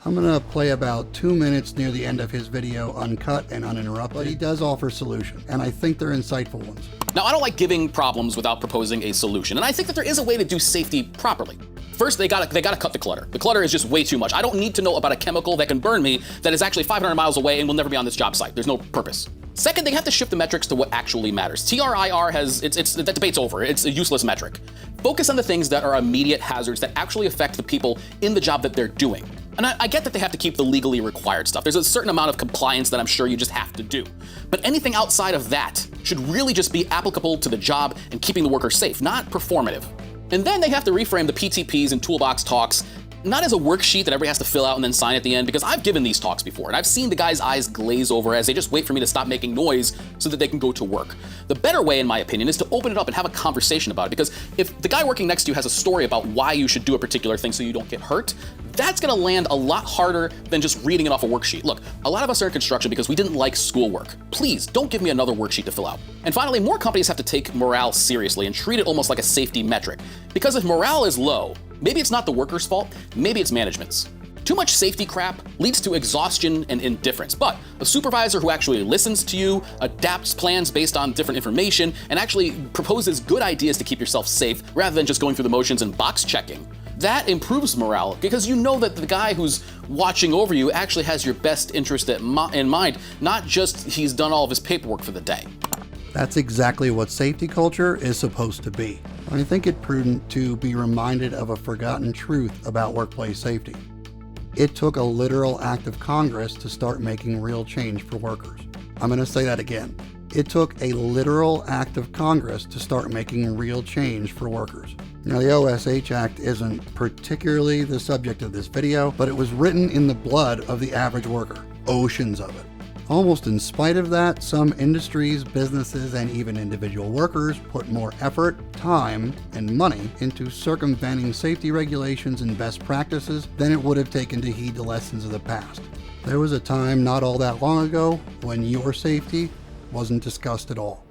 I'm gonna play about 2 minutes near the end of his video uncut and uninterrupted, but he does offer solutions, and I think they're insightful ones. Now, I don't like giving problems without proposing a solution, and I think that there is a way to do safety properly. First, they gotta cut the clutter. The clutter is just way too much. I don't need to know about a chemical that can burn me that is actually 500 miles away and will never be on this job site. There's no purpose. Second, they have to shift the metrics to what actually matters. TRIR that debate's over. It's a useless metric. Focus on the things that are immediate hazards that actually affect the people in the job that they're doing. And I get that they have to keep the legally required stuff. There's a certain amount of compliance that I'm sure you just have to do. But anything outside of that should really just be applicable to the job and keeping the worker safe, not performative. And then they have to reframe the PTPs and toolbox talks not as a worksheet that everybody has to fill out and then sign at the end, because I've given these talks before, and I've seen the guys' eyes glaze over as they just wait for me to stop making noise so that they can go to work. The better way, in my opinion, is to open it up and have a conversation about it, because if the guy working next to you has a story about why you should do a particular thing so you don't get hurt, that's gonna land a lot harder than just reading it off a worksheet. Look, a lot of us are in construction because we didn't like schoolwork. Please, don't give me another worksheet to fill out. And finally, more companies have to take morale seriously and treat it almost like a safety metric. Because if morale is low, maybe it's not the worker's fault, maybe it's management's. Too much safety crap leads to exhaustion and indifference, but a supervisor who actually listens to you, adapts plans based on different information, and actually proposes good ideas to keep yourself safe rather than just going through the motions and box checking, that improves morale, because you know that the guy who's watching over you actually has your best interest in mind, not just he's done all of his paperwork for the day. That's exactly what safety culture is supposed to be. I think it prudent to be reminded of a forgotten truth about workplace safety. It took a literal act of Congress to start making real change for workers. I'm going to say that again. It took a literal act of Congress to start making real change for workers. Now, the OSH Act isn't particularly the subject of this video, but it was written in the blood of the average worker. Oceans of it. Almost in spite of that, some industries, businesses, and even individual workers put more effort, time, and money into circumventing safety regulations and best practices than it would have taken to heed the lessons of the past. There was a time not all that long ago when your safety wasn't discussed at all.